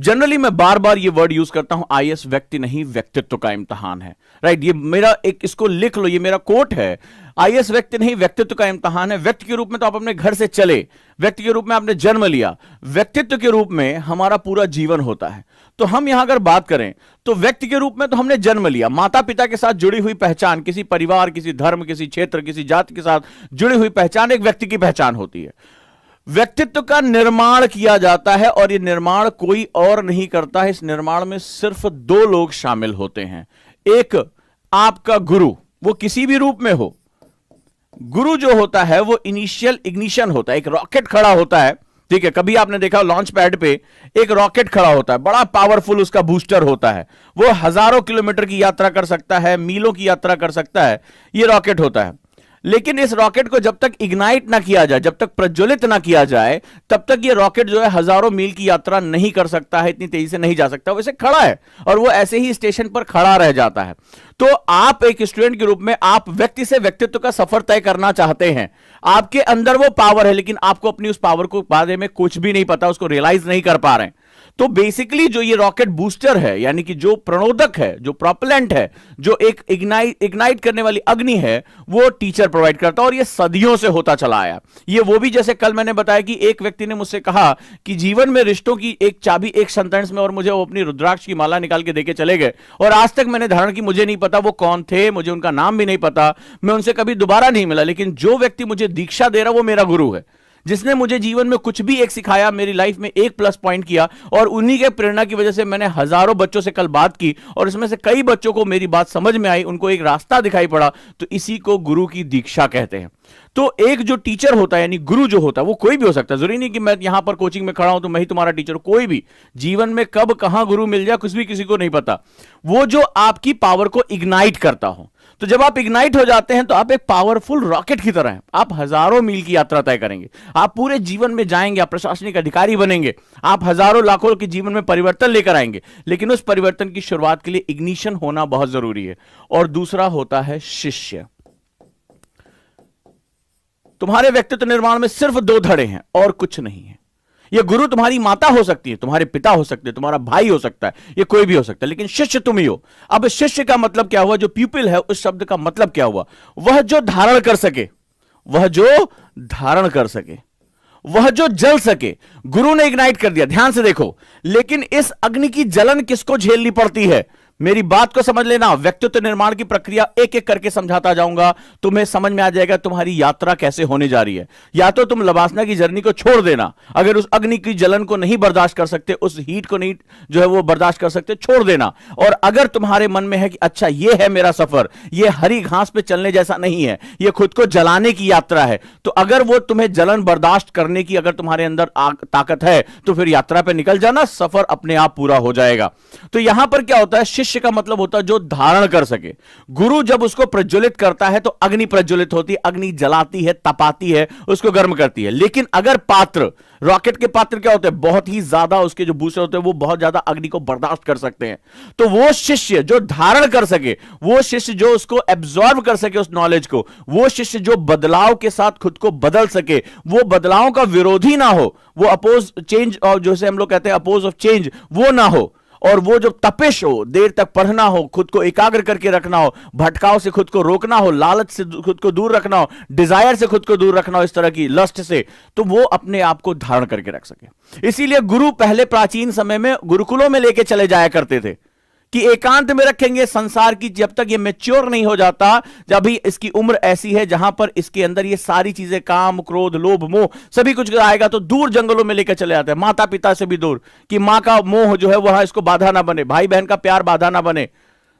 Generally मैं बार बार ये word use करता हूं, आईएएस व्यक्ति नहीं व्यक्तित्व का इम्तिहान है। राइट, ये मेरा एक, इसको लिख लो, ये मेरा कोट है। आईएएस व्यक्ति नहीं व्यक्तित्व का इम्तिहान है। व्यक्ति के रूप में तो आप अपने घर से चले, व्यक्ति के रूप में आपने जन्म लिया, व्यक्तित्व के रूप में हमारा पूरा जीवन होता है। तो हम यहां अगर बात करें तो व्यक्ति के रूप में तो हमने जन्म लिया, माता पिता के साथ जुड़ी हुई पहचान, किसी परिवार, किसी धर्म, किसी क्षेत्र, किसी जाति के साथ जुड़ी हुई पहचान एक व्यक्ति की पहचान होती है। व्यक्तित्व का निर्माण किया जाता है और यह निर्माण कोई और नहीं करता है। इस निर्माण में सिर्फ दो लोग शामिल होते हैं। एक आपका गुरु, वो किसी भी रूप में हो। गुरु जो होता है वो इनिशियल इग्निशन होता है, एक रॉकेट खड़ा होता है। ठीक है, कभी आपने देखा लॉन्च पैड पे एक रॉकेट खड़ा होता है, बड़ा पावरफुल उसका बूस्टर होता है, वो हजारों किलोमीटर की यात्रा कर सकता है, मीलों की यात्रा कर सकता है, ये रॉकेट होता है। लेकिन इस रॉकेट को जब तक इग्नाइट ना किया जाए, जब तक प्रज्वलित ना किया जाए, तब तक ये रॉकेट जो है हजारों मील की यात्रा नहीं कर सकता है, इतनी तेजी से नहीं जा सकता। वैसे खड़ा है और वो ऐसे ही स्टेशन पर खड़ा रह जाता है। तो आप एक स्टूडेंट के रूप में आप व्यक्ति से व्यक्तित्व का सफर तय करना चाहते हैं। आपके अंदर वो पावर है, लेकिन आपको अपनी उस पावर को बारे में कुछ भी नहीं पता, उसको रियलाइज नहीं कर पा रहे हैं। तो बेसिकली जो ये रॉकेट बूस्टर है, यानी कि जो प्रणोदक है, जो प्रोपेलेंट है, जो एक इग्नाइट करने वाली अग्नि है, वो टीचर प्रोवाइड करता है। और ये सदियों से होता चला आया। ये वो भी, जैसे कल मैंने बताया कि एक व्यक्ति ने मुझसे कहा कि जीवन में रिश्तों की एक चाबी एक सेंटेंस में, और मुझे वो अपनी रुद्राक्ष की माला निकाल के देके चले गए। और आज तक मैंने धारण की, मुझे नहीं पता वो कौन थे, मुझे उनका नाम भी नहीं पता, मैं उनसे कभी दोबारा नहीं मिला। लेकिन जो व्यक्ति मुझे दीक्षा दे रहा वो मेरा गुरु है, जिसने मुझे जीवन में कुछ भी एक सिखाया, मेरी लाइफ में एक प्लस पॉइंट किया। और उन्हीं के प्रेरणा की वजह से मैंने हजारों बच्चों से कल बात की और इसमें से कई बच्चों को मेरी बात समझ में आई, उनको एक रास्ता दिखाई पड़ा। तो इसी को गुरु की दीक्षा कहते हैं। तो एक जो टीचर होता है, यानी गुरु जो होता है, वो कोई भी हो सकता है। जरूरी नहीं कि मैं यहां पर कोचिंग में खड़ा हूं तो मैं ही तुम्हारा टीचर हूं। कोई भी जीवन में कब कहां गुरु मिल जाए कुछ भी किसी को नहीं पता। वो जो आपकी पावर को इग्नाइट करता हो। तो जब आप इग्नाइट हो जाते हैं तो आप एक पावरफुल रॉकेट की तरह हैं। आप हजारों मील की यात्रा तय करेंगे, आप पूरे जीवन में जाएंगे, आप प्रशासनिक अधिकारी बनेंगे, आप हजारों लाखों के जीवन में परिवर्तन लेकर आएंगे। लेकिन उस परिवर्तन की शुरुआत के लिए इग्निशन होना बहुत जरूरी है। और दूसरा होता है शिष्य। तुम्हारे व्यक्तित्व निर्माण में सिर्फ दो धड़े हैं और कुछ नहीं है। यह गुरु तुम्हारी माता हो सकती है, तुम्हारे पिता हो सकते हैं, तुम्हारा भाई हो सकता है, यह कोई भी हो सकता है, लेकिन शिष्य तुम ही हो। अब शिष्य का मतलब क्या हुआ? जो प्यूपिल है, उस शब्द का मतलब क्या हुआ? वह जो धारण कर सके, वह जो धारण कर सके, वह जो जल सके। गुरु ने इग्नाइट कर दिया, ध्यान से देखो। लेकिन इस अग्नि की जलन किसको झेलनी पड़ती है? मेरी बात को समझ लेना। व्यक्तित्व निर्माण की प्रक्रिया एक एक करके समझाता जाऊंगा, तुम्हें समझ में आ जाएगा तुम्हारी यात्रा कैसे होने जा रही है। या तो तुम लवासना की जर्नी को छोड़ देना, अगर उस अग्नि की जलन को नहीं बर्दाश्त कर सकते, उस हीट को नहीं जो है वो बर्दाश्त कर सकते, छोड़ देना। और अगर तुम्हारे मन में है कि अच्छा ये है मेरा सफर, ये हरी घास पे चलने जैसा नहीं है, ये खुद को जलाने की यात्रा है, तो अगर वो तुम्हें जलन बर्दाश्त करने की अगर तुम्हारे अंदर ताकत है तो फिर यात्रा पे निकल जाना, सफर अपने आप पूरा हो जाएगा। तो यहां पर क्या होता है? शिष्य का मतलब होता है जो धारण कर सके। गुरु जब उसको प्रज्वलित करता है तो अग्नि प्रज्वलित होती है, अग्नि जलाती है, तपाती है, उसको गर्म करती है। लेकिन अगर पात्र, रॉकेट के पात्र क्या होते हैं? बहुत ही ज्यादा, उसके जो बूस्टर होते हैं वो बहुत ज्यादा अग्नि को बर्दाश्त कर सकते हैं। तो वो शिष्य जो धारण कर सके, वो शिष्य जो उसको एब्जॉर्ब कर सके उस नॉलेज को, वो शिष्य जो बदलाव के साथ खुद को बदल सके, वो बदलाव का विरोधी ना हो, वो अपोज चेंज, और जैसे हम लोग कहते हैं अपोज ऑफ चेंज, वो ना हो। और वो जो तपिश हो, देर तक पढ़ना हो, खुद को एकाग्र करके रखना हो, भटकाव से खुद को रोकना हो, लालच से खुद को दूर रखना हो, डिजायर से खुद को दूर रखना हो, इस तरह की लस्ट से, तो वो अपने आप को धारण करके रख सके। इसीलिए गुरु पहले प्राचीन समय में गुरुकुलों में लेके चले जाया करते थे कि एकांत में रखेंगे। संसार की जब तक ये मैच्योर नहीं हो जाता, जब भी इसकी उम्र ऐसी है जहां पर इसके अंदर ये सारी चीजें, काम, क्रोध, लोभ, मोह, सभी कुछ आएगा, तो दूर जंगलों में लेकर चले जाते हैं, माता पिता से भी दूर, कि मां का मोह जो है वह इसको बाधा ना बने, भाई बहन का प्यार बाधा ना बने।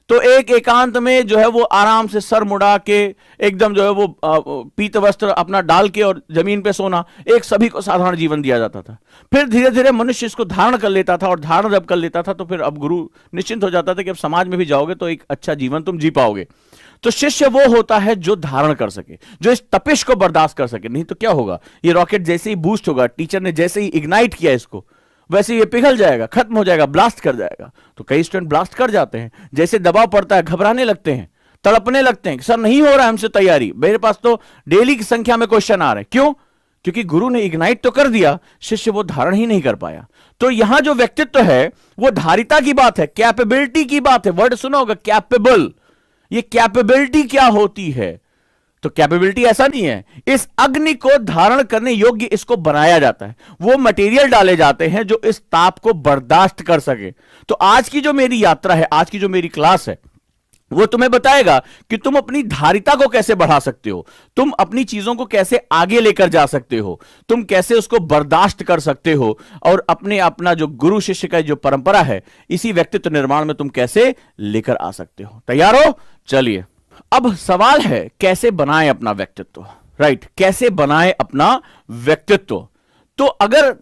तो एक एकांत में जो है वो आराम से सर मुड़ा के एकदम जो है वो पीत वस्त्र अपना डाल के और जमीन पे सोना, एक सभी को साधारण जीवन दिया जाता था। फिर धीरे धीरे मनुष्य इसको धारण कर लेता था, और धारण जब कर लेता था तो फिर अब गुरु निश्चिंत हो जाता था कि अब समाज में भी जाओगे तो एक अच्छा जीवन तुम जी पाओगे। तो शिष्य वो होता है जो धारण कर सके, जो इस तपिश को बर्दाश्त कर सके। नहीं तो क्या होगा? ये रॉकेट जैसे ही बूस्ट होगा, टीचर ने जैसे ही इग्नाइट किया इसको, वैसे ये पिघल जाएगा, खत्म हो जाएगा, ब्लास्ट कर जाएगा। तो कई स्टूडेंट ब्लास्ट कर जाते हैं, जैसे दबाव पड़ता है घबराने लगते हैं, तड़पने लगते हैं, सर नहीं हो रहा है हमसे तैयारी, मेरे पास तो डेली की संख्या में क्वेश्चन आ रहे हैं। क्यों? क्योंकि गुरु ने इग्नाइट तो कर दिया, शिष्य वो धारण ही नहीं कर पाया। तो यहां जो व्यक्तित्व है वो धारिता की बात है, कैपेबिलिटी की बात है। वर्ड सुना होगा कैपेबल, ये कैपेबिलिटी क्या होती है? तो कैपेबिलिटी ऐसा नहीं है, इस अग्नि को धारण करने योग्य इसको बनाया जाता है, वो मटेरियल डाले जाते हैं जो इस ताप को बर्दाश्त कर सके। तो आज की जो मेरी यात्रा है, आज की जो मेरी क्लास है, वो तुम्हें बताएगा कि तुम अपनी धारिता को कैसे बढ़ा सकते हो, तुम अपनी चीजों को कैसे आगे लेकर जा सकते हो, तुम कैसे उसको बर्दाश्त कर सकते हो, और अपना जो गुरु शिष्य का जो परंपरा है, इसी व्यक्तित्व निर्माण में तुम कैसे लेकर आ सकते हो। तैयार हो? चलिए, अब सवाल है कैसे बनाएं अपना व्यक्तित्व, राइट? कैसे बनाएं अपना व्यक्तित्व? तो अगर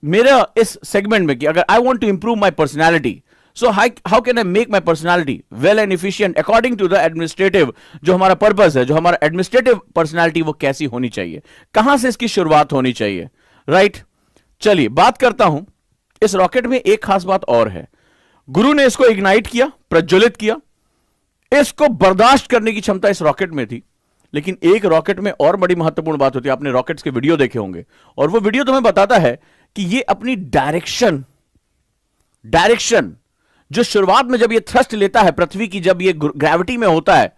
मेरा इस सेगमेंट में कि अगर I want to improve my personality, so how can I make my personality well and efficient according to the administrative, जो हमारा पर्पस है, जो हमारा एडमिनिस्ट्रेटिव पर्सनैलिटी, वो कैसी होनी चाहिए, कहां से इसकी शुरुआत होनी चाहिए, राइट? चलिए बात करता हूं। इस रॉकेट में एक खास बात और है, गुरु ने इसको इग्नाइट किया, प्रज्वलित किया, इसको बर्दाश्त करने की क्षमता इस रॉकेट में थी। लेकिन एक रॉकेट में और बड़ी महत्वपूर्ण बात होती है, आपने रॉकेट्स के वीडियो देखे होंगे, और वो वीडियो तुम्हें बताता है कि ये अपनी डायरेक्शन जो शुरुआत में जब ये थ्रस्ट लेता है पृथ्वी की, जब ये ग्रेविटी में होता है,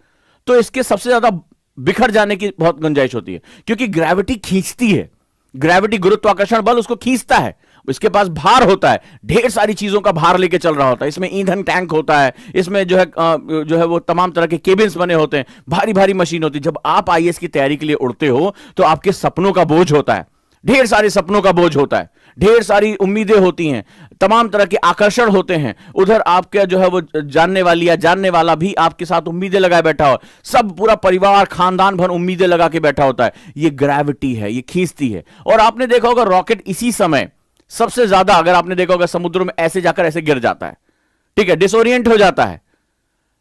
तो इसके सबसे ज्यादा बिखर जाने की बहुत गुंजाइश होती है, क्योंकि ग्रेविटी खींचती है, ग्रेविटी गुरुत्वाकर्षण बल उसको खींचता है, इसके पास भार होता है, ढेर सारी चीजों का भार लेके चल रहा होता है, इसमें ईंधन टैंक होता है, इसमें जो है वो तमाम तरह के केबिन्स बने होते हैं, भारी भारी मशीन होती है। जब आप आईएएस की तैयारी के लिए उड़ते हो तो आपके सपनों का बोझ होता है, ढेर सारे सपनों का बोझ होता है, ढेर सारी उम्मीदें होती हैं, तमाम तरह के आकर्षण होते हैं, उधर आपका जो है वो जानने वाली या जानने वाला भी आपके साथ उम्मीदें लगाए बैठा हो, सब पूरा परिवार खानदान भर उम्मीदें लगा के बैठा होता है। ये ग्रेविटी है, ये खींचती है। और आपने देखा होगा रॉकेट इसी समय सबसे ज्यादा, अगर आपने देखा होगा समुद्र में ऐसे जाकर ऐसे गिर जाता है, ठीक है, डिसोरिएंट हो जाता है।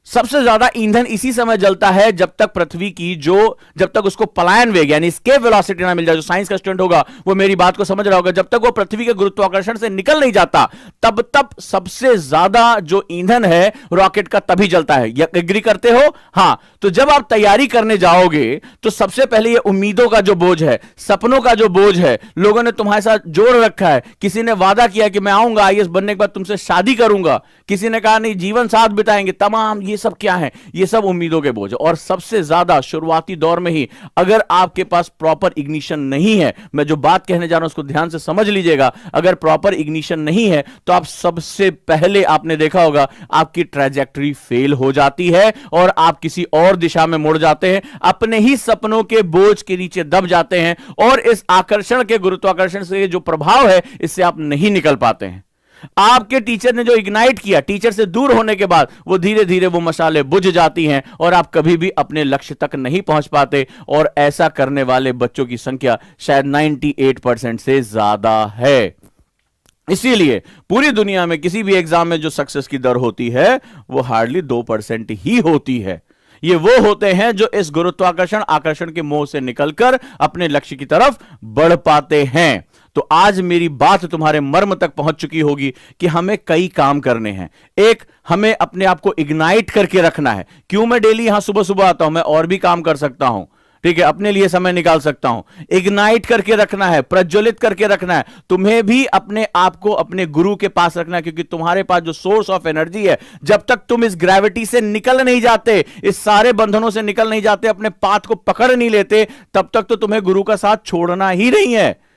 सबसे ज्यादा ईंधन इसी समय जलता है जब तक पृथ्वी की जब तक उसको पलायन वेग यानी एस्केप वेलोसिटी ना मिल जाए। जो साइंस का स्टूडेंट होगा वो मेरी बात को समझ रहा होगा, जब तक वो पृथ्वी के गुरुत्वाकर्षण से निकल नहीं जाता तब तक सबसे ज्यादा जो ईंधन है रॉकेट का तभी जलता है। एग्री करते हो? हां। तो जब आप तैयारी करने जाओगे तो सबसे पहले ये उम्मीदों का जो बोझ है, सपनों का जो बोझ है, लोगों ने तुम्हारे साथ जोड़ रखा है, किसी ने वादा किया कि मैं आऊंगा आईएएस बनने के बाद तुमसे शादी करूंगा, किसी ने कहा नहीं जीवन साथ बिताएंगे, तमाम ये सब क्या है? ये सब उम्मीदों के बोझ। और सबसे ज्यादा शुरुआती दौर में ही अगर आपके पास प्रॉपर इग्निशन नहीं है, मैं जो बात कहने जा रहा हूं उसको ध्यान से समझ लीजिएगा, अगर प्रॉपर इग्निशन नहीं है तो आप सबसे पहले आपने देखा होगा आपकी ट्रैजेक्टरी फेल हो जाती है और आप किसी और दिशा में मुड़ जाते हैं, अपने ही सपनों के बोझ के नीचे दब जाते हैं और इस आकर्षण के गुरुत्वाकर्षण से जो प्रभाव है इससे आप नहीं निकल पाते हैं। आपके टीचर ने जो इग्नाइट किया, टीचर से दूर होने के बाद वो धीरे धीरे वो मशालें बुझ जाती हैं और आप कभी भी अपने लक्ष्य तक नहीं पहुंच पाते। और ऐसा करने वाले बच्चों की संख्या शायद 98% से ज्यादा है। इसीलिए पूरी दुनिया में किसी भी एग्जाम में जो सक्सेस की दर होती है वो हार्डली 2% ही होती है। ये वो होते हैं जो इस गुरुत्वाकर्षण आकर्षण के मोह से निकलकर अपने लक्ष्य की तरफ बढ़ पाते हैं। तो आज मेरी बात तुम्हारे मर्म तक पहुंच चुकी होगी कि हमें कई काम करने हैं। एक, हमें अपने आप को इग्नाइट करके रखना है। क्यों मैं डेली यहां सुबह सुबह आता हूं? मैं और भी काम कर सकता हूं, ठीक है, अपने लिए समय निकाल सकता हूं। इग्नाइट करके रखना है, प्रज्वलित करके रखना है। तुम्हें भी अपने आप को अपने गुरु के पास रखना है, क्योंकि तुम्हारे पास जो सोर्स ऑफ एनर्जी है, जब तक तुम इस ग्रेविटी से निकल नहीं जाते, इस सारे बंधनों से निकल नहीं जाते, अपने पाथ को पकड़ नहीं लेते, तब तक तो तुम्हें गुरु का साथ छोड़ना ही नहीं है।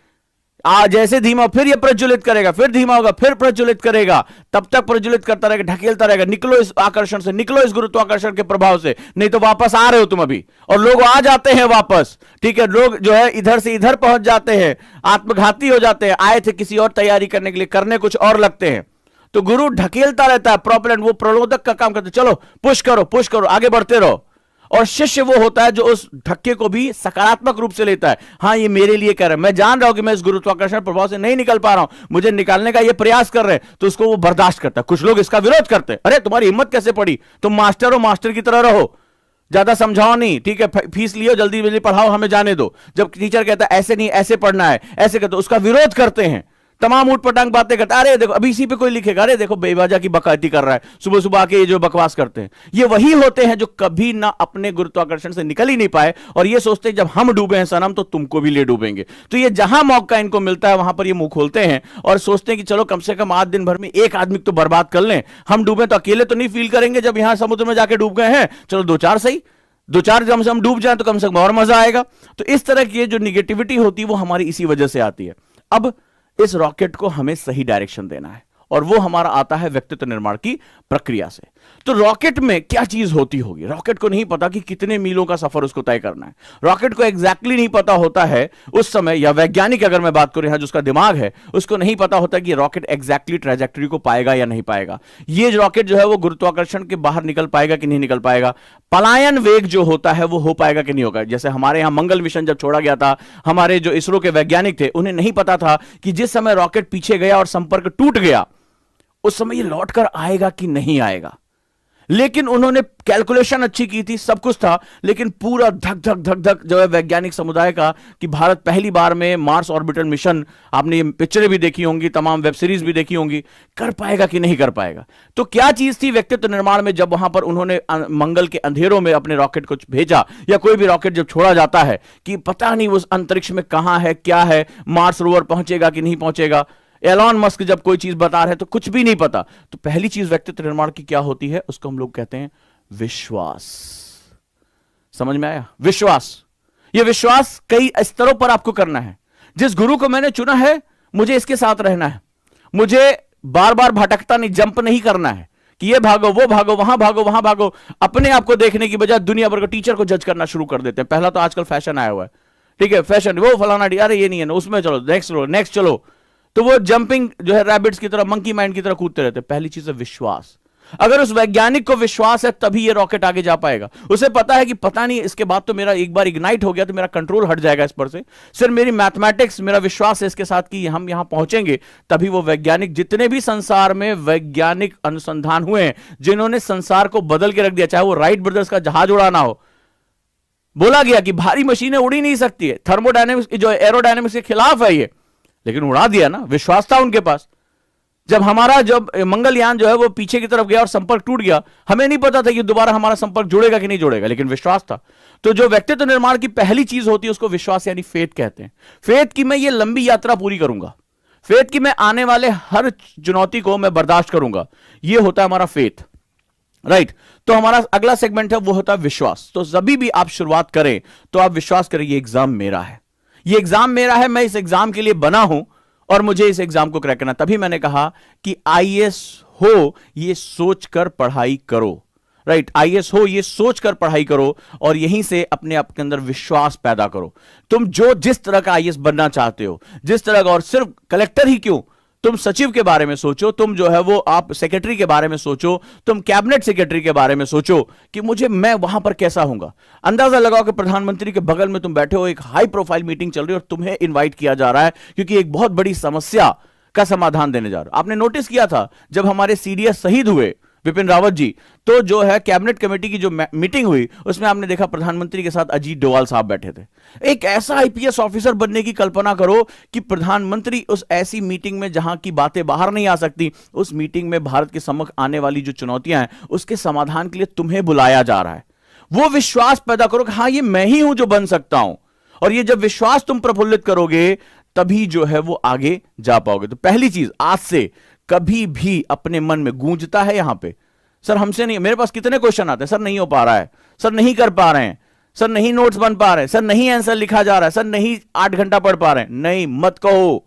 जैसे धीमा फिर ये प्रज्वलित करेगा, फिर धीमा होगा, फिर प्रज्वलित करेगा, तब तक प्रज्वलित करता रहेगा, ढकेलता रहेगा। निकलो इस आकर्षण से, निकलो इस गुरुत्वाकर्षण के प्रभाव से, नहीं तो वापस आ रहे हो तुम अभी। और लोग आ जाते हैं वापस, ठीक है, लोग जो है इधर से इधर पहुंच जाते हैं, आत्मघाती हो जाते हैं। आए थे किसी और तैयारी करने के लिए, करने कुछ और लगते हैं। तो गुरु ढकेलता रहता है, प्रोपेलेंट, वो प्रलोदक का काम करते, चलो पुश करो पुश करो, आगे बढ़ते रहो। और शिष्य वो होता है जो उस धक्के को भी सकारात्मक रूप से लेता है। हां, ये मेरे लिए कर रहा है, मैं जान रहा हूं कि मैं इस गुरुत्वाकर्षण प्रभाव से नहीं निकल पा रहा हूं, मुझे निकालने का ये प्रयास कर रहे हैं, तो उसको वो बर्दाश्त करता है। कुछ लोग इसका विरोध करते हैं, अरे तुम्हारी हिम्मत कैसे पड़ी, तुम मास्टर हो, मास्टर की तरह रहो, ज्यादा समझाओ नहीं, ठीक है, फीस लियो, जल्दी जल्दी पढ़ाओ, हमें जाने दो। जब टीचर कहता है ऐसे नहीं ऐसे पढ़ना है, ऐसे कहते, उसका विरोध करते हैं। तमाम ऊटपटांग बातें करता है। अरे देखो अभी इसी पे कोई लिखेगा, अरे देखो बेवजह की बकैती कर रहा है, सुबह सुबह आके ये जो बकवास करते हैं, ये वही होते हैं जो कभी ना अपने गुरुत्वाकर्षण से निकल ही नहीं पाए और ये सोचते हैं जब हम डूबे हैं सनम तो तुमको भी ले डूबेंगे। तो ये जहां मौका इनको मिलता है वहां पर ये मुंह खोलते हैं और सोचते हैं कि चलो कम से कम आज दिन भर में एक आदमी तो बर्बाद कर लें, हम डूबे तो अकेले तो नहीं फील करेंगे जब यहां समुद्र में जाके डूब गए हैं, चलो दो चार सही, दो चार कम से हम डूब जाए तो कम से कम और मजा आएगा। तो इस तरह की जो निगेटिविटी होती है वो हमारी इसी वजह से आती है। अब इस रॉकेट को हमें सही डायरेक्शन देना है और वो हमारा आता है व्यक्तित्व निर्माण की प्रक्रिया से। तो रॉकेट में क्या चीज होती होगी? रॉकेट को नहीं पता कि कितने मीलों का सफर उसको तय करना है। रॉकेट को एग्जैक्टली नहीं पता होता है उस समय, या वैज्ञानिक अगर मैं बात करूं यहां जिसका दिमाग है उसको नहीं पता होता कि रॉकेट एग्जैक्टली ट्रैजेक्टरी को पाएगा या नहीं पाएगा। ये रॉकेट जो है वो गुरुत्वाकर्षण के बाहर निकल पाएगा कि नहीं निकल पाएगा, पलायन वेग जो होता है वो हो पाएगा कि नहीं होगा। जैसे हमारे यहां मंगल मिशन जब छोड़ा गया था, हमारे जो इसरो के वैज्ञानिक थे उन्हें नहीं पता था कि जिस समय रॉकेट पीछे गया और संपर्क टूट गया उस समय ये लौट कर आएगा कि नहीं आएगा। लेकिन उन्होंने कैलकुलेशन अच्छी की थी, सब कुछ था, लेकिन पूरा धक धक धक धक जो है वैज्ञानिक समुदाय का कि भारत पहली बार में मार्स ऑर्बिटर मिशन, आपने ये पिक्चरें भी देखी होंगी, तमाम वेब सीरीज भी देखी होंगी, कर पाएगा कि नहीं कर पाएगा। तो क्या चीज थी व्यक्तित्व निर्माण में? जब वहां पर उन्होंने मंगल के अंधेरों में अपने रॉकेट को भेजा, या कोई भी रॉकेट जब छोड़ा जाता है कि पता नहीं उस अंतरिक्ष में कहां है, क्या है, मार्स रोवर पहुंचेगा कि नहीं पहुंचेगा, एलॉन मस्क जब कोई चीज बता रहे तो कुछ भी नहीं पता। तो पहली चीज व्यक्तित्व निर्माण की क्या होती है? उसको हम लोग कहते हैं विश्वास। समझ में आया? विश्वास। यह विश्वास कई स्तरों पर आपको करना है। जिस गुरु को मैंने चुना है मुझे इसके साथ रहना है, मुझे बार बार भटकता नहीं, जंप नहीं करना है कि ये भागो वो भागो वहां भागो वहां भागो। अपने आप को देखने की बजाय दुनिया भर के टीचर को जज करना शुरू कर देते हैं। पहला तो आजकल फैशन आया हुआ है, ठीक है, फैशन, वो फलाना अरे ये नहीं है ना, उसमें चलो, नेक्स्ट चलो। तो वो जंपिंग जो है रैबिट्स की तरह, मंकी माइंड की तरह कूदते रहते। पहली चीज है विश्वास। अगर उस वैज्ञानिक को विश्वास है तभी ये रॉकेट आगे जा पाएगा। उसे पता है कि पता नहीं इसके बाद तो मेरा एक बार इग्नाइट हो गया तो मेरा कंट्रोल हट जाएगा इस पर से, सिर्फ मेरी मैथमेटिक्स, मेरा विश्वास है इसके साथ कि हम यहां पहुंचेंगे। तभी वो वैज्ञानिक, जितने भी संसार में वैज्ञानिक अनुसंधान हुए हैं जिन्होंने संसार को बदल के रख दिया, चाहे वो राइट ब्रदर्स का जहाज उड़ाना हो, बोला गया कि भारी मशीनें उड़ी नहीं सकती है, थर्मोडायनेमिक्स जो एरोडायनेमिक्स के खिलाफ है ये, लेकिन उड़ा दिया ना, विश्वास था उनके पास। जब मंगलयान जो है वो पीछे की तरफ गया और संपर्क टूट गया, हमें नहीं पता था कि दोबारा हमारा संपर्क जुड़ेगा कि नहीं जुड़ेगा, लेकिन विश्वास था। तो जो व्यक्तित्व निर्माण की पहली चीज होती है उसको विश्वास यानी फेथ कहते हैं। फेथ की मैं ये लंबी यात्रा पूरी करूंगा, फेथ की मैं आने वाले हर चुनौती को मैं बर्दाश्त करूंगा, ये होता है हमारा फेथ, राइट। तो हमारा अगला सेगमेंट है वो होता है विश्वास। तो जब भी आप शुरुआत करें तो आप विश्वास करें ये एग्जाम मेरा है, ये एग्जाम मेरा है, मैं इस एग्जाम के लिए बना हूं और मुझे इस एग्जाम को क्रैक करना। तभी मैंने कहा कि आईएएस हो ये सोचकर पढ़ाई करो, राइट। आईएएस हो ये सोचकर पढ़ाई करो और यहीं से अपने आप के अंदर विश्वास पैदा करो। तुम जिस तरह का आईएएस बनना चाहते हो, जिस तरह का, और सिर्फ कलेक्टर ही क्यों, तुम सचिव के बारे में सोचो, तुम जो है वो आप सेक्रेटरी के बारे में सोचो, तुम कैबिनेट सेक्रेटरी के बारे में सोचो कि मैं वहां पर कैसा हूंगा। अंदाजा लगाओ कि प्रधानमंत्री के बगल में तुम बैठे हो, एक हाई प्रोफाइल मीटिंग चल रही है और तुम्हें इनवाइट किया जा रहा है क्योंकि एक बहुत बड़ी समस्या का समाधान देने जा रहा हो। आपने नोटिस किया था जब हमारे सीडीएस शहीद हुए विपिन रावत जी, तो जो है कैबिनेट कमेटी की जो मीटिंग हुई उसमें आपने देखा प्रधानमंत्री के साथ अजीत डोवाल साहब बैठे थे। एक ऐसा आईपीएस ऑफिसर बनने की कल्पना करो कि प्रधानमंत्री उस ऐसी मीटिंग में जहां की बातें बाहर नहीं आ सकती, उस मीटिंग में भारत के समक्ष आने वाली जो चुनौतियां हैं उसके समाधान के लिए तुम्हें बुलाया जा रहा है। वो विश्वास पैदा करो कि हाँ ये मैं ही हूं जो बन सकता हूं, और ये जब विश्वास तुम प्रफुल्लित करोगे तभी जो है वो आगे जा पाओगे। तो पहली चीज, आज से कभी भी अपने मन में गूंजता है यहां पे, सर हमसे नहीं, मेरे पास कितने क्वेश्चन आते हैं, सर नहीं हो पा रहा है, सर नहीं कर पा रहे हैं, सर नहीं नोट्स बन पा रहे हैं, सर नहीं आंसर लिखा जा रहा है, सर नहीं 8 घंटा पढ़ पा रहे हैं, नहीं, मत कहो।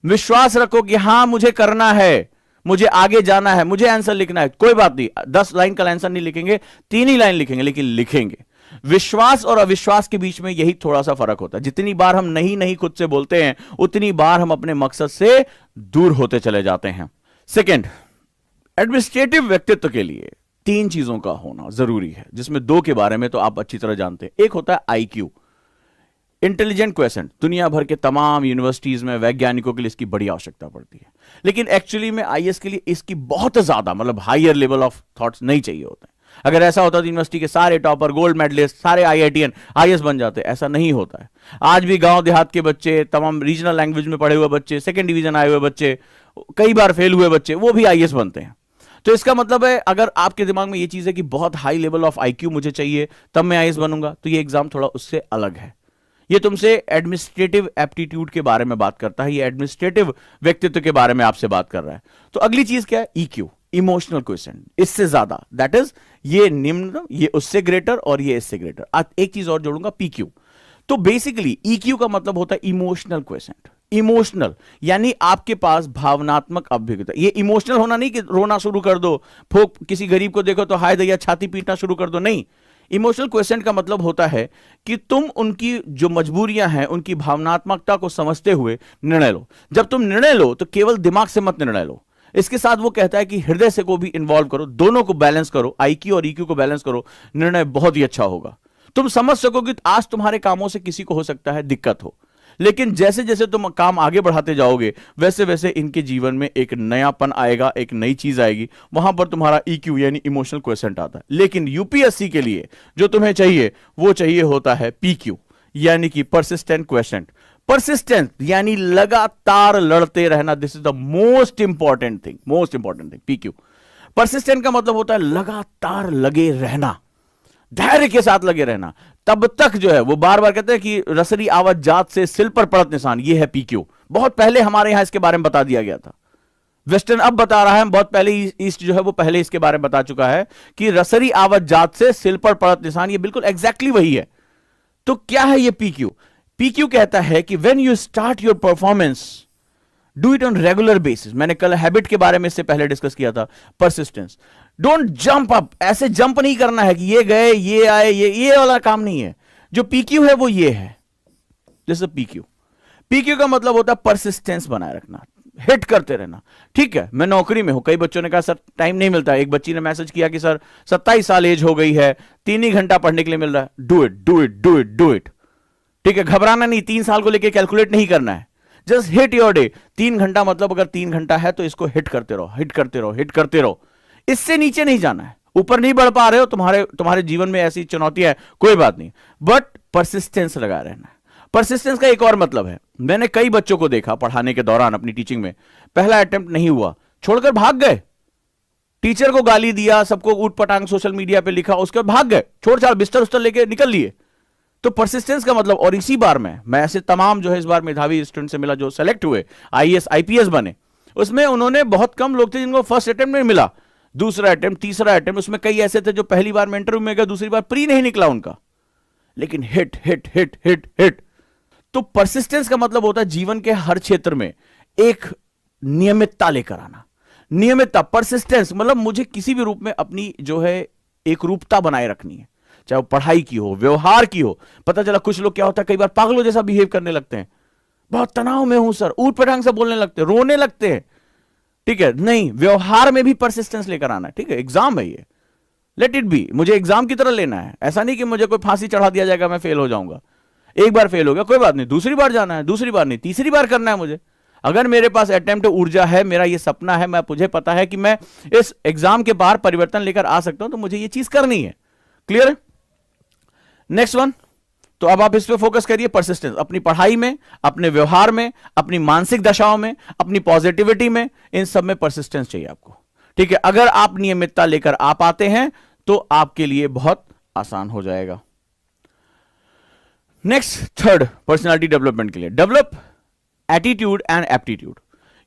विश्वास रखो कि हां मुझे करना है, मुझे आगे जाना है, मुझे आंसर लिखना है। कोई बात नहीं, 10 लाइन का आंसर नहीं लिखेंगे, 3 ही लाइन लिखेंगे, लेकिन लिखेंगे। विश्वास और अविश्वास के बीच में यही थोड़ा सा फर्क होता है। जितनी बार हम नहीं नहीं खुद से बोलते हैं उतनी बार हम अपने मकसद से दूर होते चले जाते हैं। सेकंड, एडमिनिस्ट्रेटिव व्यक्तित्व के लिए 3 चीजों का होना जरूरी है, जिसमें 2 के बारे में तो आप अच्छी तरह जानते हैं। एक होता है आईक्यू, इंटेलिजेंट क्वेश्चन। दुनिया भर के तमाम यूनिवर्सिटीज में वैज्ञानिकों के लिए इसकी बड़ी आवश्यकता पड़ती है, लेकिन एक्चुअली में आईएएस के लिए इसकी बहुत ज्यादा, मतलब हायर लेवल ऑफ थॉट्स नहीं चाहिए होते हैं। अगर ऐसा होता तो यूनिवर्सिटी के सारे टॉपर, गोल्ड मेडलिस्ट, सारे आईआईटीएन आईएएस बन जाते। ऐसा नहीं होता है। आज भी गांव देहात के बच्चे, तमाम रीजनल लैंग्वेज में पढ़े हुए बच्चे, सेकंड डिवीजन आए हुए बच्चे, कई बार फेल हुए बच्चे, वो भी आईएएस बनते हैं। तो इसका मतलब है अगर आपके दिमाग में ये चीज है कि बहुत हाई लेवल ऑफ आईक्यू मुझे चाहिए तब मैं आईएएस बनूंगा, तो ये एग्जाम थोड़ा उससे अलग है। ये तुमसे एडमिनिस्ट्रेटिव एप्टीट्यूड के बारे में बात करता है, ये एडमिनिस्ट्रेटिव व्यक्तित्व के बारे में आपसे बात कर रहा है। तो अगली चीज क्या है? ईक्यू, इमोशनल क्वेश्चन, इससे ज्यादा, दैट इज ये निम्न, ये उससे ग्रेटर और ये इससे ग्रेटर। एक चीज और जोड़ूंगा, पीक्यू। तो बेसिकली ईक्यू का मतलब होता है इमोशनल क्वेश्चन। इमोशनल यानी आपके पास भावनात्मक अभिज्ञता। ये इमोशनल होना नहीं कि रोना शुरू कर दो, किसी गरीब को देखो तो हाय दैया छाती पीटना शुरू कर दो, नहीं। इमोशनल क्वेश्चन का मतलब होता है कि तुम उनकी जो मजबूरियां हैं, उनकी भावनात्मकता को समझते हुए निर्णय लो। जब तुम निर्णय लो तो केवल दिमाग से मत निर्णय लो, इसके साथ वो कहता है कि हृदय से को भी इन्वॉल्व करो, दोनों को बैलेंस करो, आईक्यू और ईक्यू को बैलेंस करो, निर्णय बहुत ही अच्छा होगा। तुम समझ सकोगे कि आज तुम्हारे कामों से किसी को हो सकता है दिक्कत हो, लेकिन जैसे जैसे तुम काम आगे बढ़ाते जाओगे वैसे वैसे इनके जीवन में एक नयापन आएगा, एक नई चीज आएगी, वहां पर तुम्हारा ईक्यू यानी इमोशनल क्वेश्चन आता है। लेकिन यूपीएससी के लिए जो तुम्हें चाहिए वो चाहिए होता है पीक्यू, यानी कि परसिस्टेंट क्वेश्चन। परसिस्टेंट यानी लगातार लड़ते रहना, this is the most important thing, most important thing PQ. Persistent का मतलब होता है लगातार लगे रहना, धैर्य के साथ लगे रहना, तब तक जो है वो बार बार कहते हैं कि रसरी आवत जात से सिल पर पड़त निशान, ये है पीक्यू। बहुत पहले हमारे यहां इसके बारे में बता दिया गया था, वेस्टर्न अब बता रहा है, बहुत पहले ईस्ट जो है वो पहले इसके बारे में बता चुका है कि रसरी आवत जात से सिल पर पड़त निशान, ये बिल्कुल एग्जैक्टली वही है। तो क्या है ये पीक्यू? पीक्यू कहता है कि when you start your performance do it on regular basis. मैंने कल हैबिट के बारे में इससे पहले डिस्कस किया था। परसिस्टेंस, डोंट जंप अप, ऐसे जंप नहीं करना है कि ये गए ये आए, ये वाला काम नहीं है। जो पीक्यू है वो ये है, जैसे पीक्यू। पीक्यू का मतलब होता है परसिस्टेंस बनाए रखना, हिट करते रहना। ठीक है, मैं नौकरी में हूं, कई बच्चों ने कहा सर टाइम नहीं मिलता। एक बच्ची ने मैसेज किया कि सर 27 साल एज हो गई है, 3 ही घंटा पढ़ने के लिए मिल रहा है। Do it, do it, do it, do it. ठीक है, घबराना नहीं, 3 साल को लेकर कैलकुलेट नहीं करना है, जस्ट हिट योर डे। 3 घंटा मतलब अगर 3 घंटा है तो इसको हिट करते रहो, हिट करते रहो, हिट करते रहो। इससे नीचे नहीं जाना है, ऊपर नहीं बढ़ पा रहे हो, तुम्हारे जीवन में ऐसी चुनौतियां है, कोई बात नहीं, बट परसिस्टेंस लगा रहना है। परसिस्टेंस का एक और मतलब है, मैंने कई बच्चों को देखा पढ़ाने के दौरान अपनी टीचिंग में, पहला अटेम्प्ट नहीं हुआ, छोड़कर भाग गए, टीचर को गाली दिया, सबको ऊट पटांग सोशल मीडिया पे लिखा, उसके बाद भाग गए, छोड़ छाड़ बिस्तर उस्तर लेके निकल लिए। तो परसिस्टेंस का मतलब, और इसी बार मैं ऐसे तमाम जो है इस बार मेधावी स्टूडेंट से मिला जो सेलेक्ट हुए, आईएएस आईपीएस बने, उसमें उन्होंने बहुत कम लोग थे जिनको फर्स्ट अटेम्प्ट में मिला, दूसरा अटेम्प्ट, तीसरा अटेम्प्ट, उसमें कई ऐसे थे जो पहली बार में इंटरव्यू में गए, दूसरी बार प्री नहीं निकला उनका, लेकिन hit hit hit hit hit. तो परसिस्टेंस का मतलब होता है जीवन के हर क्षेत्र में एक नियमितता लेकर आना। नियमितता, परसिस्टेंस मतलब मुझे किसी भी रूप में अपनी जो है एक रूपता बनाए रखनी है, चाहे वो पढ़ाई की हो, व्यवहार की हो। पता चला कुछ लोग क्या होता है, कई बार पागलों जैसा बिहेव करने लगते हैं, बहुत तनाव में हूं सर, ऊट पटांग से बोलने लगते हैं, रोने लगते हैं। ठीक है, नहीं, व्यवहार में भी परसिस्टेंस लेकर आना है। ठीक है, एग्जाम है ये, लेट इट बी, मुझे एग्जाम की तरह लेना है। ऐसा नहीं कि मुझे कोई फांसी चढ़ा दिया जाएगा, मैं फेल हो जाऊंगा। एक बार फेल हो गया कोई बात नहीं, दूसरी बार जाना है, दूसरी बार नहीं, तीसरी बार करना है मुझे। अगर मेरे पास अटेम्प्ट ऊर्जा है, मेरा ये सपना है, मुझे पता है कि मैं इस एग्जाम के बाहर परिवर्तन लेकर आ सकता हूं, तो मुझे ये चीज करनी है। क्लियर है? नेक्स्ट वन, तो अब आप इस पे फोकस करिए, परसिस्टेंस, अपनी पढ़ाई में, अपने व्यवहार में, अपनी मानसिक दशाओं में, अपनी पॉजिटिविटी में, इन सब में परसिस्टेंस चाहिए आपको। ठीक है, अगर आप नियमितता लेकर आ पाते हैं तो आपके लिए बहुत आसान हो जाएगा। नेक्स्ट, थर्ड, पर्सनालिटी डेवलपमेंट के लिए develop attitude and aptitude.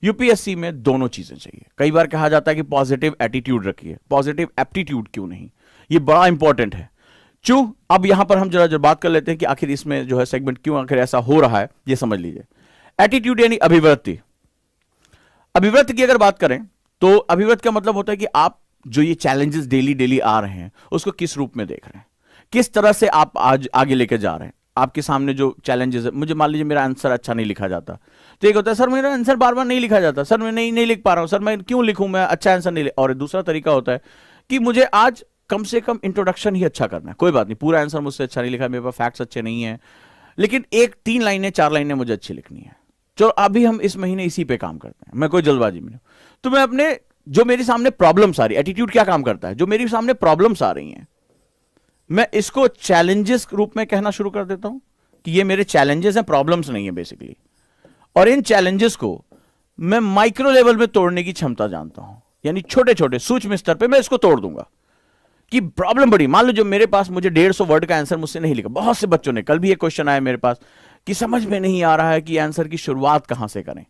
UPSC में दोनों चीजें चाहिए। कई बार कहा जाता है कि पॉजिटिव एटीट्यूड रखिए, पॉजिटिव एप्टीट्यूड क्यों नहीं? ये बड़ा इंपॉर्टेंट है। अब यहां पर हम जरा बात कर लेते हैं कि आखिर इसमें जो है सेगमेंट क्यों आखिर ऐसा हो रहा है, ये समझ लीजिए। एटीट्यूड यानी अभिवृत्ति। अभिवृत्ति की अगर बात करें तो अभिवृत्ति का मतलब होता है कि आप जो ये चैलेंजेस डेली डेली आ रहे हैं उसको किस रूप में देख रहे हैं, किस तरह से आप आज आगे लेके जा रहे हैं। आपके सामने जो चैलेंजेस है, मुझे मान लीजिए मेरा आंसर अच्छा नहीं लिखा जाता, तो एक होता है सर मेरा आंसर बार बार नहीं लिखा जाता, सर मैं नहीं लिख पा रहा हूं, सर मैं क्यों लिखूं, मैं अच्छा आंसर नहीं। और दूसरा तरीका होता है कि मुझे आज कम से कम इंट्रोडक्शन ही अच्छा करना है, कोई बात नहीं, पूरा आंसर मुझसे अच्छा नहीं लिखा, मेरे पास फैक्ट्स अच्छे नहीं है, लेकिन 3 लाइनें 4 लाइनें मुझे अच्छी लिखनी है। चलो अभी हम इस महीने इसी पे काम करते हैं, मैं कोई जल्दबाजी में नहीं। तो मैं अपने जो मेरे सामने प्रॉब्लम्स आ रही, एटीट्यूड क्या काम करता है, जो मेरे सामने प्रॉब्लम्स आ रही हैं, मैं इसको चैलेंजेस रूप में कहना शुरू कर देता हूं कि ये मेरे चैलेंजेस हैं, प्रॉब्लम्स नहीं है बेसिकली। और इन चैलेंजेस को मैं माइक्रो लेवल में तोड़ने की क्षमता जानता हूं, यानी छोटे छोटे सूक्ष्म स्तर पे मैं इसको तोड़ दूंगा। कि प्रॉब्लम बड़ी, मान लो जो मेरे पास, मुझे 150 वर्ड का आंसर मुझसे नहीं लिखा, बहुत से बच्चों ने, कल भी एक क्वेश्चन आया मेरे पास कि समझ में नहीं आ रहा है कि आंसर की शुरुआत कहां से करें।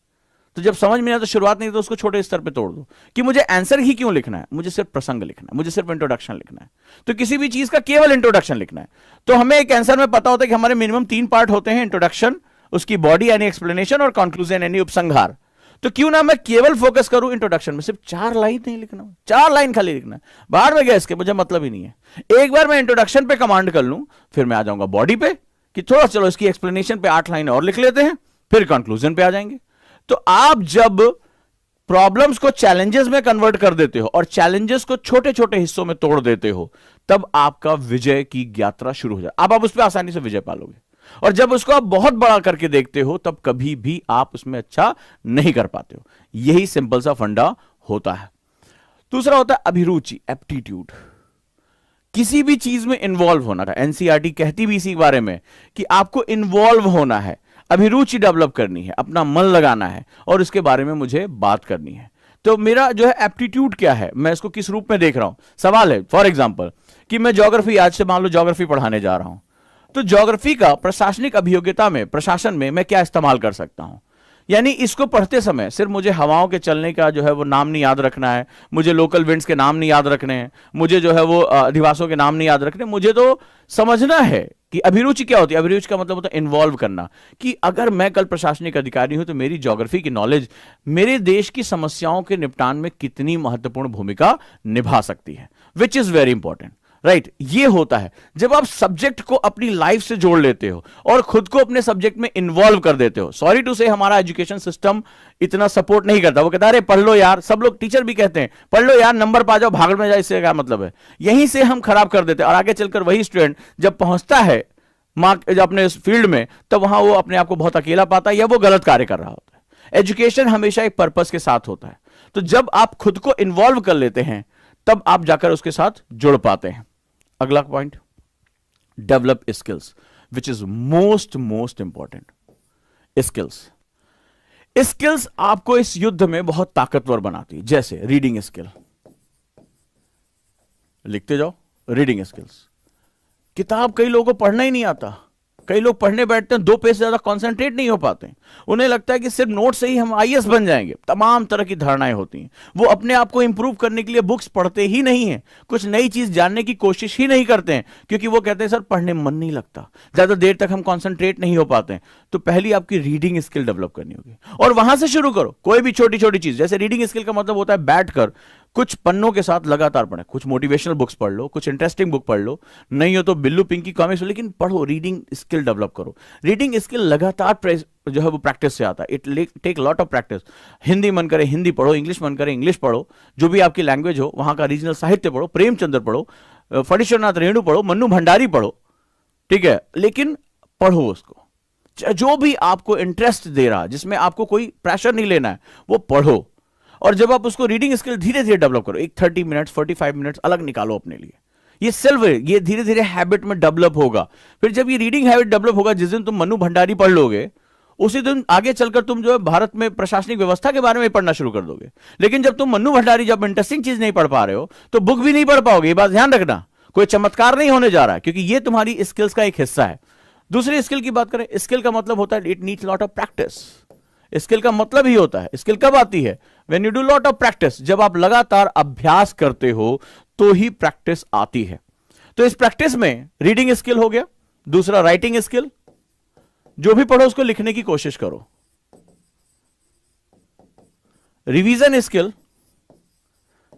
तो जब समझ में नहीं आता, शुरुआत नहीं, तो उसको छोटे स्तर पे तोड़ दो कि मुझे आंसर ही क्यों लिखना है, मुझे सिर्फ प्रसंग लिखना है, मुझे सिर्फ इंट्रोडक्शन लिखना है। तो किसी भी चीज का केवल इंट्रोडक्शन लिखना है। तो हमें एक आंसर में पता होता है कि हमारे मिनिमम 3 पार्ट होते हैं, इंट्रोडक्शन, उसकी बॉडी यानी एक्सप्लेनेशन, और कंक्लूजन यानी उपसंहार। तो क्यों ना मैं केवल फोकस करूं इंट्रोडक्शन में, सिर्फ 4 लाइन नहीं लिखना, 4 लाइन खाली लिखना है, बाहर में गया इसके मुझे मतलब ही नहीं है। एक बार मैं इंट्रोडक्शन पे कमांड कर लूं, फिर मैं आ जाऊंगा बॉडी पे कि थोड़ा चलो इसकी एक्सप्लेनेशन पे 8 लाइन और लिख लेते हैं, फिर कंक्लूजन पे आ जाएंगे। तो आप जब प्रॉब्लम्स को चैलेंजेस में कन्वर्ट कर देते हो और चैलेंजेस को छोटे छोटे हिस्सों में तोड़ देते हो, तब आपका विजय की यात्रा शुरू हो जाए। अब आप उस पर आसानी से विजय पालोगे। और जब उसको आप बहुत बड़ा करके देखते हो, तब कभी भी आप उसमें अच्छा नहीं कर पाते हो। यही सिंपल सा फंडा होता है। दूसरा होता है अभिरुचि, एप्टीट्यूड। किसी भी चीज में इन्वॉल्व होना है। एनसीईआरटी कहती भी इसी बारे में कि आपको इन्वॉल्व होना है, अभिरुचि डेवलप करनी है, अपना मन लगाना है और इसके बारे में मुझे बात करनी है। तो मेरा जो है एप्टीट्यूड क्या है, मैं इसको किस रूप में देख रहा हूं। सवाल है फॉर एग्जांपल कि मैं ज्योग्राफी, आज से मान लो ज्योग्राफी पढ़ाने जा रहा हूं, तो ज्योग्राफी का प्रशासनिक अभियोग्यता में, प्रशासन में मैं क्या इस्तेमाल कर सकता हूं। यानी इसको पढ़ते समय सिर्फ मुझे हवाओं के चलने का जो है वो नाम नहीं याद रखना है, मुझे लोकल विंड्स के नाम नहीं याद रखने हैं, मुझे जो है वो अधिवासों के नाम नहीं याद रखने, मुझे तो समझना है कि अभिरुचि क्या होती है। अभिरुचि का मतलब होता है इन्वॉल्व करना, कि अगर मैं कल प्रशासनिक अधिकारी हूं तो मेरी ज्योग्राफी की नॉलेज मेरे देश की समस्याओं के निपटान में कितनी महत्वपूर्ण भूमिका निभा सकती है, which is very important, right. ये होता है जब आप सब्जेक्ट को अपनी लाइफ से जोड़ लेते हो और खुद को अपने सब्जेक्ट में इन्वॉल्व कर देते हो। सॉरी टू से हमारा एजुकेशन सिस्टम इतना सपोर्ट नहीं करता। वो कहता है अरे पढ़ लो यार, सब लोग टीचर भी कहते हैं पढ़ लो यार, नंबर पा जाओ, भागड़ में जाए, इससे क्या मतलब है। यहीं से हम खराब कर देते हैं और आगे चलकर वही स्टूडेंट जब पहुंचता है अपने फील्ड में, तब वहां वो अपने आप को बहुत अकेला पाता है या वो गलत कार्य कर रहा होता है। एजुकेशन हमेशा एक पर्पस के साथ होता है। तो जब आप खुद को इन्वॉल्व कर लेते हैं, तब आप जाकर उसके साथ जुड़ पाते हैं। अगला point, develop skills, which is most important. Skills आपको इस युद्ध में बहुत ताकतवर बनाती है। जैसे रीडिंग स्किल, लिखते जाओ, रीडिंग स्किल्स। किताब कई लोगों को पढ़ना ही नहीं आता, कई लोग पढ़ने बैठते हैं 2 पेज से ज्यादा कंसंट्रेट नहीं हो पाते। उन्हें लगता है कि सिर्फ नोट से ही हम आईएएस बन जाएंगे। तमाम तरह की धारणाएं होती हैं। वो अपने आप को इंप्रूव करने के लिए बुक्स पढ़ते ही नहीं है, कुछ नई चीज जानने की कोशिश ही नहीं करते हैं, क्योंकि वो कहते हैं सर पढ़ने में मन नहीं लगता, ज्यादा देर तक हम कॉन्सेंट्रेट नहीं हो पाते हैं। तो पहली आपकी रीडिंग स्किल डेवलप करनी होगी और वहां से शुरू करो। कोई भी छोटी छोटी चीज, जैसे रीडिंग स्किल का मतलब होता है बैठकर कुछ पन्नों के साथ लगातार पढ़े, कुछ मोटिवेशनल बुक्स पढ़ लो, कुछ इंटरेस्टिंग बुक पढ़ लो, नहीं हो तो बिल्लू पिंकी कॉमिक्स, लेकिन पढ़ो, रीडिंग स्किल डेवलप करो। रीडिंग स्किल लगातार जो है वो प्रैक्टिस से आता है। It take lot of practice. Hindi मन करे हिंदी पढ़ो, इंग्लिश मन करे इंग्लिश पढ़ो, जो भी आपकी लैंग्वेज हो वहां का रीजनल साहित्य पढ़ो, प्रेमचंद्र पढ़ो, फणीश्वरनाथ रेणु पढ़ो, मन्नू भंडारी पढ़ो, ठीक है, लेकिन पढ़ो उसको। जो भी आपको इंटरेस्ट दे रहा, जिसमें आपको कोई प्रेशर नहीं लेना है, वो पढ़ो। और जब आप उसको रीडिंग स्किल धीरे धीरे डेवलप करो, एक 30 मिनट्स 45 मिनट्स अलग निकालो अपने लिए, ये धीरे धीरे हैबिट में डेवलप होगा। फिर जब ये रीडिंग हैबिट डेवलप होगा, जिस दिन तुम मन्नू भंडारी पढ़ लोगे, उसी दिन आगे चलकर तुम जो है भारत में प्रशासनिक व्यवस्था के बारे में पढ़ना शुरू कर दोगे। लेकिन जब तुम मन्नू भंडारी, जब इंटरेस्टिंग चीज नहीं पढ़ पा रहे हो, तो बुक भी नहीं पढ़ पाओगे। ये बात ध्यान रखना, कोई चमत्कार नहीं होने जा रहा है, क्योंकि ये तुम्हारी स्किल्स का एक हिस्सा है। दूसरी स्किल की बात करें, स्किल का मतलब होता है it needs lot of practice. Skill का मतलब ही होता है, स्किल कब आती है, when you do lot of practice. जब आप लगातार अभ्यास करते हो तो ही प्रैक्टिस आती है। तो इस प्रैक्टिस में रीडिंग स्किल हो गया। दूसरा राइटिंग स्किल, जो भी पढ़ो उसको लिखने की कोशिश करो। रिवीजन स्किल,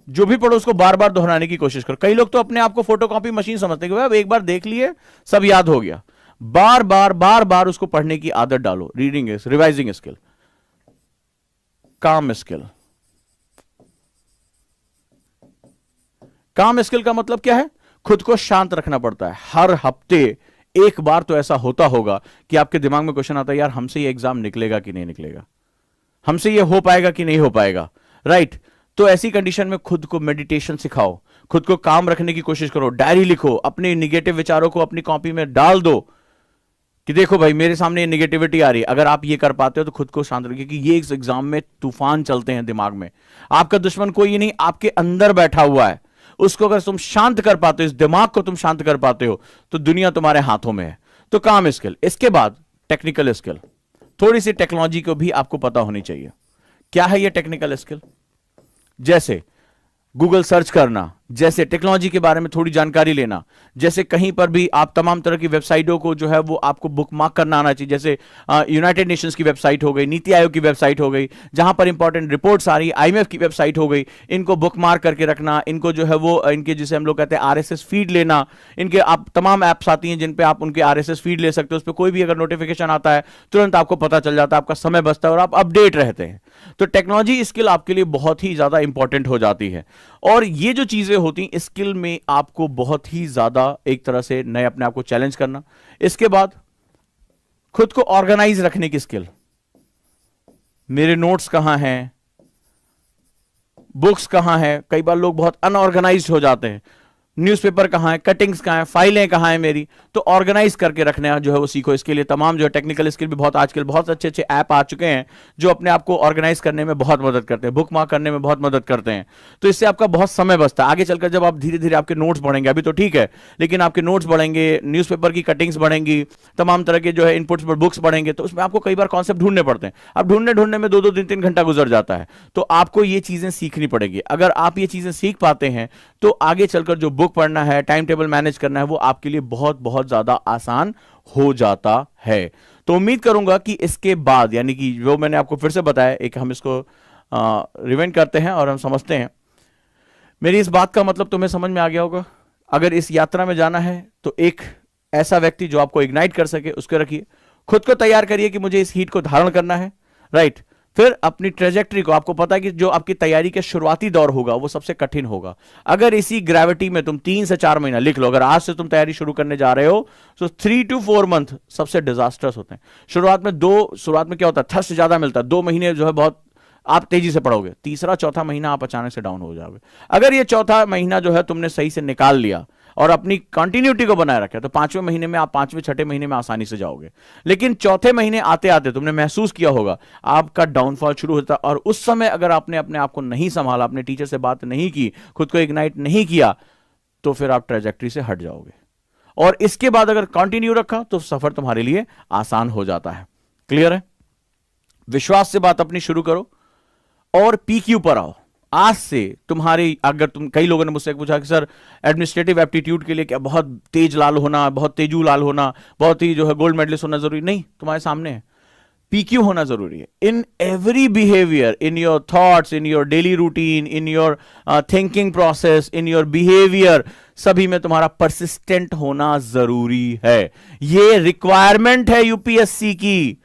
जो भी पढ़ो उसको बार बार दोहराने की कोशिश करो। कई लोग तो अपने आप को फोटोकॉपी मशीन समझते हैं, अब एक बार देख लिए सब याद हो गया। बार बार उसको पढ़ने की आदत डालो। Reading, revising skill. काम स्किल, काम स्किल का मतलब क्या है, खुद को शांत रखना पड़ता है। हर हफ्ते एक बार तो ऐसा होता होगा कि आपके दिमाग में क्वेश्चन आता है, यार हमसे ये एग्जाम निकलेगा कि नहीं निकलेगा, हमसे ये हो पाएगा कि नहीं हो पाएगा, राइट। तो ऐसी कंडीशन में खुद को मेडिटेशन सिखाओ, खुद को काम रखने की कोशिश करो, डायरी लिखो, अपने निगेटिव विचारों को अपनी कॉपी में डाल दो कि देखो भाई मेरे सामने ये निगेटिविटी आ रही है। अगर आप ये कर पाते हो तो खुद को शांत रखिए कि ये इस एग्जाम में तूफान चलते हैं दिमाग में, आपका दुश्मन कोई नहीं, आपके अंदर बैठा हुआ है। उसको अगर तुम शांत कर पाते हो, इस दिमाग को तुम शांत कर पाते हो, तो दुनिया तुम्हारे हाथों में है। तो काम स्किल, इसके बाद टेक्निकल स्किल, थोड़ी सी टेक्नोलॉजी को भी आपको पता होनी चाहिए। क्या है ये टेक्निकल स्किल? जैसे गूगल सर्च करना, जैसे टेक्नोलॉजी के बारे में थोड़ी जानकारी लेना, जैसे कहीं पर भी आप तमाम तरह की वेबसाइटों को जो है वो आपको बुकमार्क करना आना चाहिए। जैसे यूनाइटेड नेशंस की वेबसाइट हो गई, नीति आयोग की वेबसाइट हो गई, जहां पर इंपॉर्टेंट रिपोर्ट्स आ रही, आईएमएफ की वेबसाइट हो गई, इनको बुकमार्क करके रखना, इनको जो है वो इनके जिसे हम लोग कहते हैं आरएसएस फीड लेना। इनके आप तमाम ऐप्स आती हैं जिन पे आप उनके आरएसएस फीड ले सकते हो, उस पर कोई भी अगर नोटिफिकेशन आता है तुरंत आपको पता चल जाता है, आपका समय बचता है और आप अपडेट रहते हैं। तो टेक्नोलॉजी स्किल आपके लिए बहुत ही ज्यादा इंपॉर्टेंट हो जाती है। और ये जो चीजें होती हैं स्किल में आपको बहुत ही ज्यादा एक तरह से नए अपने आप को चैलेंज करना। इसके बाद खुद को ऑर्गेनाइज रखने की स्किल, मेरे नोट्स कहां हैं, बुक्स कहां हैं। कई बार लोग बहुत अनऑर्गेनाइज्ड हो जाते हैं, न्यूज़पेपर कहां है, कटिंग्स कहां है, फाइलें कहां है मेरी। तो ऑर्गेनाइज करके रखना जो है वो सीखो। इसके लिए तमाम जो है टेक्निकल स्किल भी बहुत आजकल बहुत अच्छे अच्छे ऐप आ चुके हैं जो अपने आप को ऑर्गेनाइज करने में बहुत मदद करते हैं, बुक मार्क करने में बहुत मदद करते हैं। तो इससे आपका बहुत समय बचता है। आगे चलकर जब आप धीरे धीरे आपके नोट्स बढ़ेंगे, अभी तो ठीक है, लेकिन आपके नोट्स बढ़ेंगे, न्यूज़पेपर की कटिंग्स बढ़ेंगी, तमाम तरह के जो है इनपुट्स पर बुक्स बढ़ेंगे, तो उसमें आपको कई बार कॉन्सेप्ट ढूंढने पड़ते हैं। अब ढूंढने में 2-2 3-3 घंटा गुजर जाता है। तो आपको ये चीजें सीखनी पड़ेगी। अगर आप ये चीजें सीख पाते हैं तो आगे चलकर जो बुक पढ़ना है, टाइम टेबल मैनेज करना है, वो आपके लिए बहुत बहुत ज्यादा आसान हो जाता है। तो उम्मीद करूंगा कि इसके बाद, यानी कि जो मैंने आपको फिर से बताया, एक हम इसको रिवाइंड करते हैं और हम समझते हैं। मेरी इस बात का मतलब तुम्हें समझ में आ गया होगा। अगर इस यात्रा में जाना है तो एक ऐसा व्यक्ति जो आपको इग्नाइट कर सके उसको रखिए, खुद को तैयार करिए कि मुझे इस हीट को धारण करना है, राइट। फिर अपनी ट्रेजेक्टरी को, आपको पता है कि जो आपकी तैयारी के शुरुआती दौर होगा वो सबसे कठिन होगा। अगर इसी ग्रेविटी में तुम 3 से 4 महीना लिख लो, अगर आज से तुम तैयारी शुरू करने जा रहे हो तो 3 to 4 मंथ सबसे डिजास्टर्स होते हैं। शुरुआत में क्या होता है, थर्स्ट ज्यादा मिलता है, 2 महीने जो है बहुत आप तेजी से पढ़ोगे, तीसरा चौथा महीना आप अचानक से डाउन हो जाओगे। अगर ये चौथा महीना जो है तुमने सही से निकाल लिया और अपनी कंटिन्यूटी को बनाए रखा तो 5वें महीने में आप 5वें-6ठे महीने में आसानी से जाओगे। लेकिन चौथे महीने आते आते तुमने महसूस किया होगा आपका डाउनफॉल शुरू होता, और उस समय अगर आपने अपने आप को नहीं संभाला, अपने टीचर से बात नहीं की, खुद को इग्नाइट नहीं किया, तो फिर आप ट्रेजेक्टरी से हट जाओगे। और इसके बाद अगर कंटिन्यू रखा तो सफर तुम्हारे लिए आसान हो जाता है। क्लियर है? विश्वास से बात अपनी शुरू करो और पीक्यू पर आओ। आज से तुम्हारी, अगर कई लोगों ने मुझसे पूछा कि सर एडमिनिस्ट्रेटिव एप्टीट्यूड के लिए क्या बहुत तेज लाल होना, बहुत तेजू लाल होना, बहुत ही जो है गोल्ड मेडलिस्ट होना जरूरी नहीं, तुम्हारे सामने है। पीक्यू होना जरूरी है in every behaviour, in your thoughts, in your daily routine, in your thinking process, in your behaviour, सभी में तुम्हारा परसिस्टेंट होना जरूरी है। ये रिक्वायरमेंट है यूपीएससी की।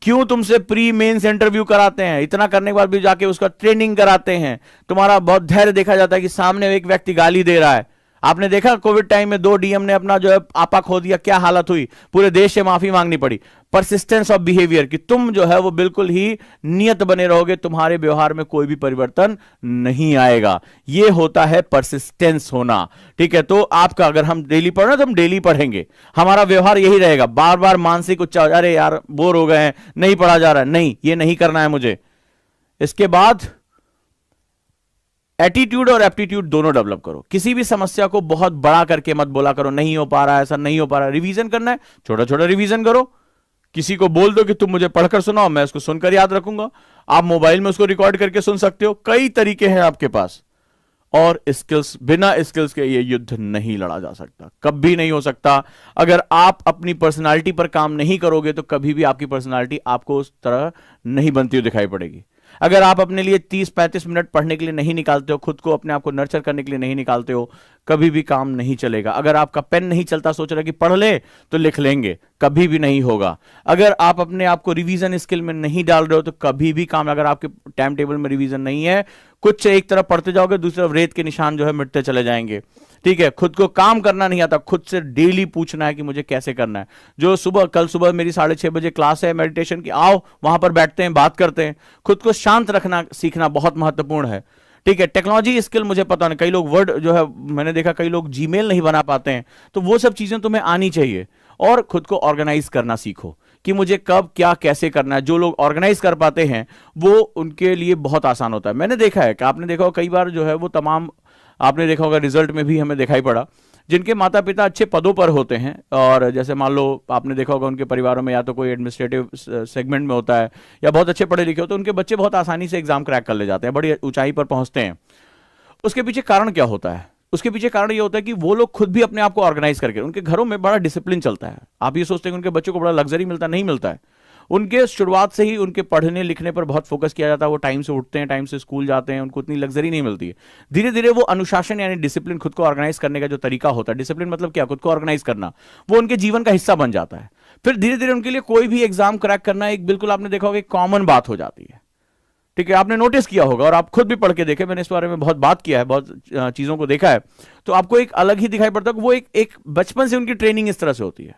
क्यों तुमसे प्री मेंस इंटरव्यू कराते हैं, इतना करने के बाद भी जाके उसका ट्रेनिंग कराते हैं। तुम्हारा बहुत धैर्य देखा जाता है कि सामने एक व्यक्ति गाली दे रहा है। आपने देखा कोविड टाइम में 2 डीएम ने अपना जो है आपा खो दिया, क्या हालत हुई, पूरे देश से माफी मांगनी पड़ी। परसिस्टेंस ऑफ बिहेवियर, कि तुम जो है वो बिल्कुल ही नियत बने रहोगे, तुम्हारे व्यवहार में कोई भी परिवर्तन नहीं आएगा। ये होता है परसिस्टेंस होना। ठीक है, तो आपका अगर हम डेली पढ़ रहे हैं तो हम डेली पढ़ेंगे, हमारा व्यवहार यही रहेगा। बार बार मानसिक उच्चार, अरे यार बोर हो गए हैं, नहीं पढ़ा जा रहा है, नहीं, ये नहीं करना है मुझे। इसके बाद एटीट्यूड और एप्टीट्यूड दोनों डेवलप करो। किसी भी समस्या को बहुत बड़ा करके मत बोला करो, नहीं हो पा रहा है, ऐसा नहीं हो पा रहा है। रिवीजन करना है, छोटा छोटा रिवीजन करो। किसी को बोल दो कि तुम मुझे पढ़कर सुनाओ, मैं उसको सुनकर याद रखूंगा। आप मोबाइल में उसको रिकॉर्ड करके सुन सकते हो, कई तरीके हैं आपके पास। और स्किल्स, बिना स्किल्स के ये युद्ध नहीं लड़ा जा सकता, कभी नहीं हो सकता। अगर आप अपनी पर्सनालिटी पर काम नहीं करोगे तो कभी भी आपकी पर्सनालिटी आपको उस तरह नहीं बनती हुई दिखाई पड़ेगी। अगर आप अपने लिए 30-35 मिनट पढ़ने के लिए नहीं निकालते हो, खुद को अपने आप को नर्चर करने के लिए नहीं निकालते हो, कभी भी काम नहीं चलेगा। अगर आपका पेन नहीं चलता, सोच रहा कि पढ़ ले तो लिख लेंगे, कभी भी नहीं होगा। अगर आप अपने आप को रिवीजन स्किल में नहीं डाल रहे हो तो कभी भी काम, अगर आपके टाइम टेबल में रिवीजन नहीं है, कुछ एक तरफ पढ़ते जाओगे, दूसरी तरफ रेत के निशान जो है मिटते चले जाएंगे। ठीक है, खुद को काम करना नहीं आता, खुद से डेली पूछना है कि मुझे कैसे करना है। जो कल सुबह मेरी 6:30 बजे क्लास है मेडिटेशन की, आओ वहां पर बैठते हैं, बात करते हैं। खुद को शांत रखना सीखना बहुत महत्वपूर्ण है। ठीक है, टेक्नोलॉजी स्किल मुझे पता नहीं, कई लोग वर्ड जो है मैंने देखा कई लोग जीमेल नहीं बना पाते हैं, तो वो सब चीजें तुम्हें आनी चाहिए। और खुद को ऑर्गेनाइज करना सीखो कि मुझे कब क्या कैसे करना है। जो लोग ऑर्गेनाइज कर पाते हैं वो उनके लिए बहुत आसान होता है। मैंने देखा है कि आपने देखा होगा कई बार जो है वो तमाम, आपने देखा होगा रिजल्ट में भी हमें दिखाई पड़ा, जिनके माता पिता अच्छे पदों पर होते हैं, और जैसे मान लो आपने देखा होगा उनके परिवारों में या तो कोई एडमिनिस्ट्रेटिव सेगमेंट में होता है या बहुत अच्छे पढ़े लिखे होते हैं, उनके बच्चे बहुत आसानी से एग्जाम क्रैक कर ले जाते हैं, बड़ी ऊंचाई पर पहुंचते हैं। उसके पीछे कारण क्या होता है? उसके पीछे कारण ये होता है कि वो लोग खुद भी अपने आप को ऑर्गेनाइज करके, उनके घरों में बड़ा डिसिप्लिन चलता है। आप ये सोचते हैं कि उनके बच्चों को बड़ा लग्जरी मिलता, नहीं मिलता है। उनके शुरुआत से ही उनके पढ़ने लिखने पर बहुत फोकस किया जाता है, वो टाइम से उठते हैं, टाइम से स्कूल जाते हैं, उनको उतनी लग्जरी नहीं मिलती है। धीरे धीरे वो अनुशासन यानी डिसिप्लिन, खुद को ऑर्गेनाइज करने का जो तरीका होता है, डिसिप्लिन मतलब क्या, खुद को ऑर्गेनाइज करना, वो उनके जीवन का हिस्सा बन जाता है। फिर धीरे धीरे उनके लिए कोई भी एग्जाम क्रैक करना एक बिल्कुल, आपने देखा होगा, एक कॉमन बात हो जाती है। ठीक है, आपने नोटिस किया होगा और आप खुद भी पढ़ के देखे, मैंने इस बारे में बहुत बात किया है, बहुत चीजों को देखा है, तो आपको एक अलग ही दिखाई पड़ता है कि वो एक बचपन से उनकी ट्रेनिंग इस तरह से होती है।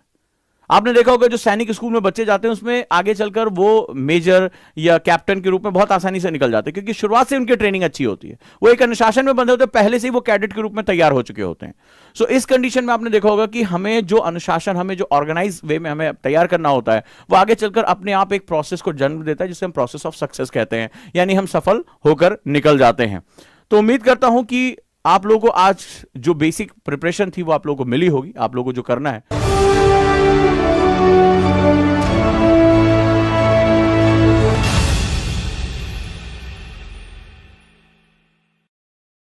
आपने देखा होगा जो सैनिक स्कूल में बच्चे जाते हैं उसमें आगे चलकर वो मेजर या कैप्टन के रूप में बहुत आसानी से निकल जाते हैं, क्योंकि शुरुआत से उनकी ट्रेनिंग अच्छी होती है, वो एक अनुशासन में बंधे होते हैं, पहले से ही वो कैडेट के रूप में तैयार हो चुके होते हैं। सो इस कंडीशन में आपने देखा होगा कि हमें जो अनुशासन, हमें जो ऑर्गेनाइज वे में हमें तैयार करना होता है, वो आगे चलकर अपने आप एक प्रोसेस को जन्म देता है, जिसे हम प्रोसेस ऑफ सक्सेस कहते हैं, यानी हम सफल होकर निकल जाते हैं। तो उम्मीद करता हूं कि आप लोगों को आज जो बेसिक प्रिपरेशन थी वो आप लोगों को मिली होगी, आप लोगों को जो करना है।